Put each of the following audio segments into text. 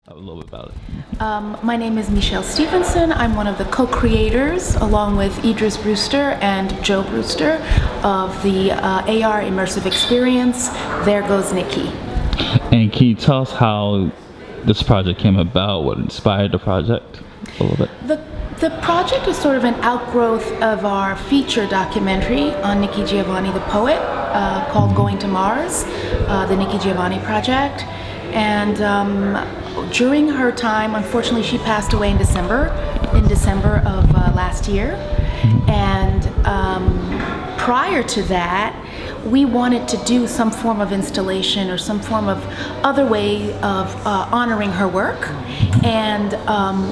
A little bit about it. My name is Michèle Stephenson. I'm one of the co-creators, along with Idris Brewster and Joe Brewster, of the AR immersive experience, There Goes Nikki. And can you tell us how this project came about, what inspired the project a little bit? The project is sort of an outgrowth of our feature documentary on Nikki Giovanni, the poet, called Going to Mars, the Nikki Giovanni project. And during her time, unfortunately, she passed away in December of last year. And prior to that, we wanted to do some form of installation or some form of other way of honoring her work. And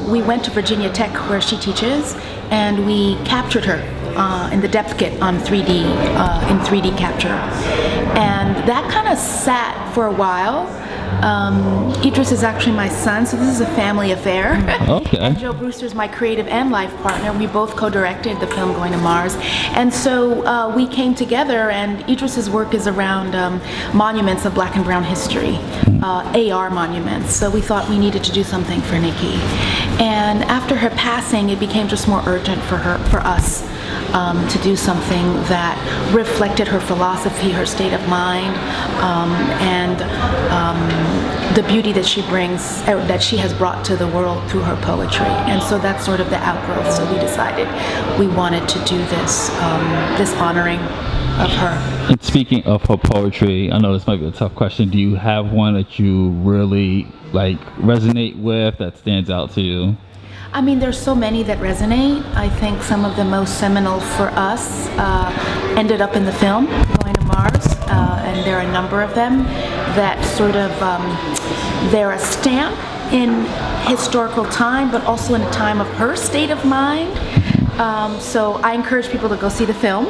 we went to Virginia Tech, where she teaches, and we captured her in the depth kit on 3D, in 3D capture. And that kind of sat for a while. Idris is actually my son, so this is a family affair. Okay. And Joe Brewster is my creative and life partner. We both co-directed the film Going to Mars. And so we came together, and Idris's work is around monuments of Black and Brown history, AR monuments. So we thought we needed to do something for Nikki. And after her passing, it became just more urgent for us to do something that reflected her philosophy, her state of mind, and the beauty that she brings, that she has brought to the world through her poetry. And so that's sort of the outgrowth. So we decided we wanted to do this, this honoring of her. And speaking of her poetry, I know this might be a tough question. Do you have one that you really resonate with, that stands out to you? I mean, there's so many that resonate. I think some of the most seminal for us ended up in the film, Going to Mars, and there are a number of them that sort of, they're a stamp in historical time, but also in a time of her state of mind. So I encourage people to go see the film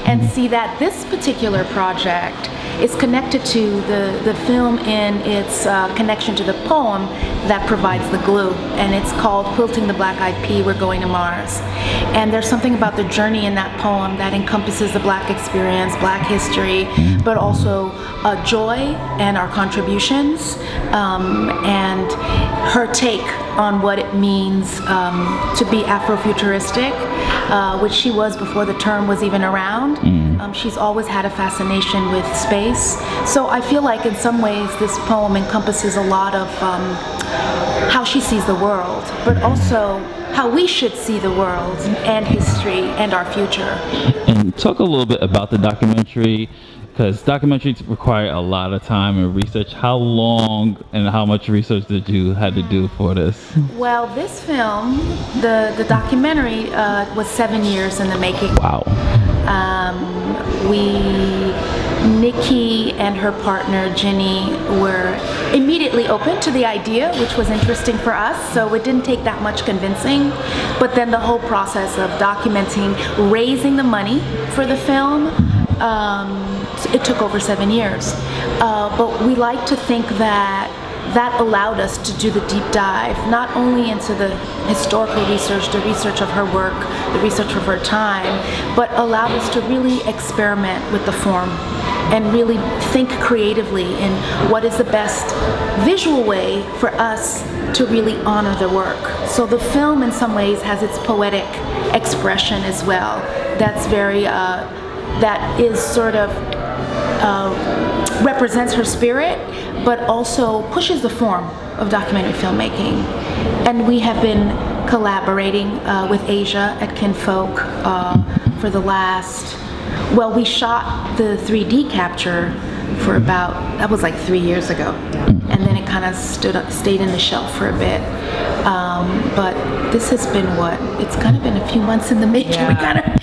and see that this particular project is connected to the film in its connection to the poem that provides the glue, and it's called Quilting the Black-eyed Pea, We're Going to Mars. And there's something about the journey in that poem that encompasses the Black experience, Black history, but also joy and our contributions, and her take on what it means to be Afrofuturistic, which she was before the term was even around. She's always had a fascination with space. So I feel like in some ways this poem encompasses a lot of how she sees the world, but also how we should see the world and history and our future. And talk a little bit about the documentary, because documentaries require a lot of time and research. How long and how much research did you had to do for this? Well, this film, the documentary, was 7 years in the making. Wow. Nikki and her partner Ginny were immediately open to the idea, which was interesting for us. So it didn't take that much convincing. But then the whole process of documenting, raising the money for the film, it took over 7 years. But we like to think that allowed us to do the deep dive, not only into the historical research, the research of her work, the research of her time, but allowed us to really experiment with the form and really think creatively in what is the best visual way for us to really honor the work. So the film in some ways has its poetic expression as well. That's very, that is sort of, represents her spirit, but also pushes the form of documentary filmmaking. And we have been collaborating with Asia at Kinfolk for the last, well, we shot the 3D capture for about, that was like 3 years ago. And then it kind of stayed in the shelf for a bit. But this has been it's kind of been a few months in the making. Yeah.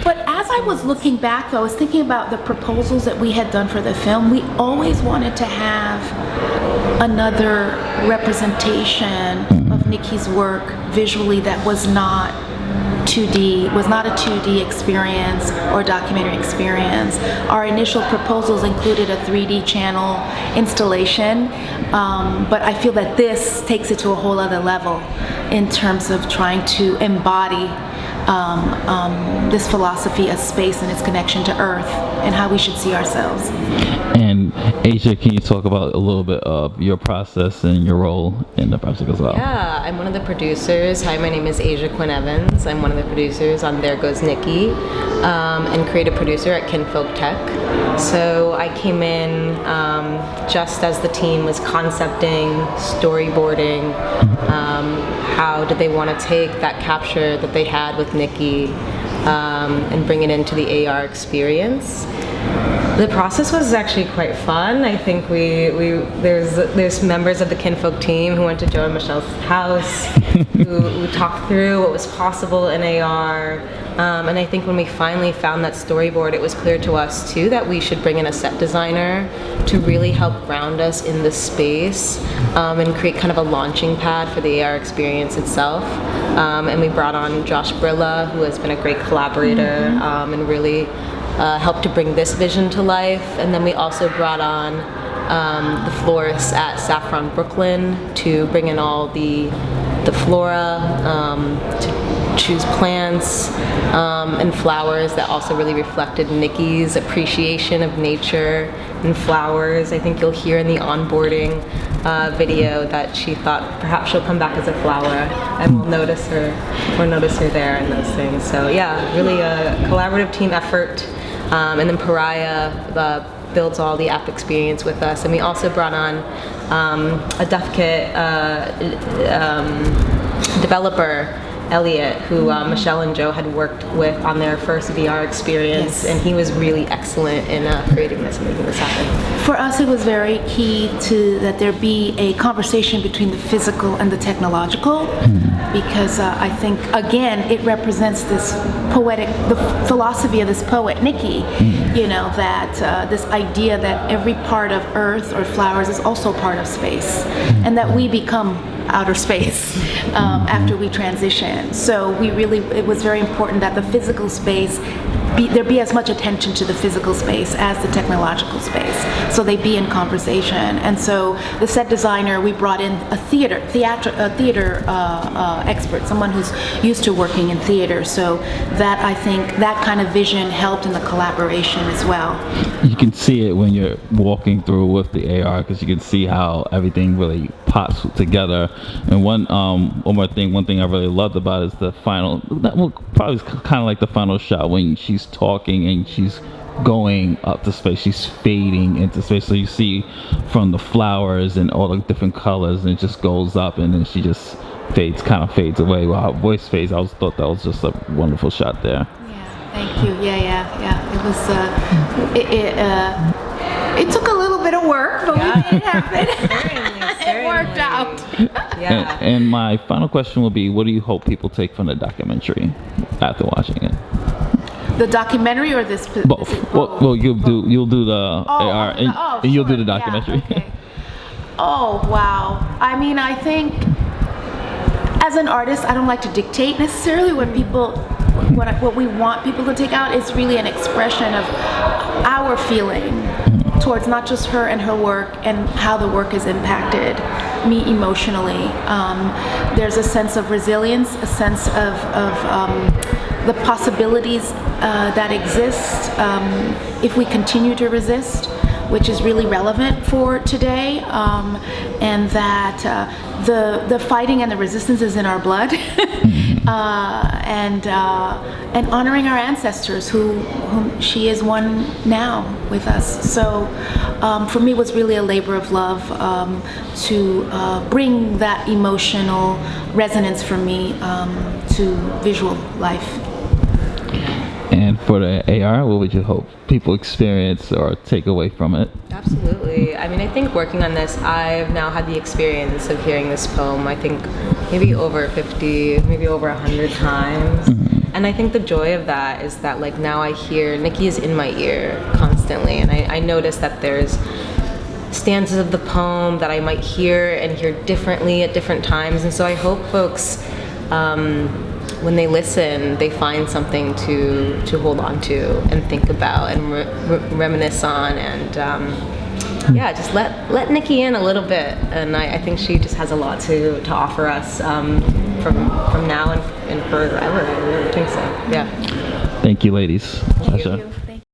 But as I was looking back, though, I was thinking about the proposals that we had done for the film. We always wanted to have another representation of Nikki's work visually that was not 2D, was not a 2D experience or documentary experience. Our initial proposals included a 3D channel installation, but I feel that this takes it to a whole other level in terms of trying to embody this philosophy of space and its connection to Earth and how we should see ourselves. And Asia, can you talk about a little bit of your process and your role in the project as well? Yeah, I'm one of the producers. Hi, my name is Asia Quinn Evans. I'm one of the producers on There Goes Nikki, and creative producer at Kinfolk Tech. So I came in just as the team was concepting, storyboarding, how did they want to take that capture that they had with Nikki and bring it into the AR experience. The process was actually quite fun. I think there's members of the Kinfolk team who went to Joe and Michèle's house, who talked through what was possible in AR. And I think when we finally found that storyboard, it was clear to us too that we should bring in a set designer to really help ground us in the space and create kind of a launching pad for the AR experience itself. And we brought on Josh Brilla, who has been a great collaborator and really helped to bring this vision to life. And then we also brought on the florists at Saffron Brooklyn to bring in all the flora, to choose plants and flowers that also really reflected Nikki's appreciation of nature and flowers. I think you'll hear in the onboarding video that she thought perhaps she'll come back as a flower, and we'll notice her there and those things. So yeah, really a collaborative team effort. And then Pariah builds all the app experience with us, and we also brought on a Duff Kit developer, Elliot, who Michèle and Joe had worked with on their first VR experience, and he was really excellent in creating this and making this happen. For us, it was very key that there be a conversation between the physical and the technological, because I think, again, it represents this the philosophy of this poet, Nikki, that this idea that every part of Earth or flowers is also part of space, and that we become outer space after we transition. So it was very important that the physical space there be as much attention to the physical space as the technological space, so they be in conversation. And so the set designer, we brought in a theater expert, someone who's used to working in theater. So that, I think, that kind of vision helped in the collaboration as well. You can see it when you're walking through with the AR, because you can see how everything really pops together. And one thing I really loved about it is the final, probably kind of like the final shot when she's talking and she's going up to space, she's fading into space, so you see from the flowers and all the different colors, and it just goes up, and then she just fades away while her voice fades. I thought that was just a wonderful shot there. Yeah, thank you. Yeah. It was it took a little bit of work, but we made it happen. It worked out. Yeah. And my final question will be, what do you hope people take from the documentary after watching it? The documentary or this? Both. Well, you'll do the AR and you'll do the documentary. Yeah, okay. Oh wow! I mean, I think as an artist, I don't like to dictate necessarily what we want people to take out. It's really an expression of our feeling towards not just her and her work, and how the work has impacted me emotionally. There's a sense of resilience, a sense of the possibilities that exist if we continue to resist, which is really relevant for today, and that the fighting and the resistance is in our blood, and honoring our ancestors, whom she is one now with us. So for me, it was really a labor of love to bring that emotional resonance for me to visual life. And for the AR, what would you hope people experience or take away from it? Absolutely. I mean, I think working on this, I've now had the experience of hearing this poem, I think maybe over 50, maybe over 100 times. And I think the joy of that is that, like, now I hear Nikki is in my ear constantly, and I notice that there's stanzas of the poem that I might hear and hear differently at different times. And so I hope folks, when they listen, they find something to hold on to and think about and reminisce on, and just let Nikki in a little bit. And I think she just has a lot to offer us from now and forever. I really think so. Yeah. Thank you, ladies. Thank Pleasure. you.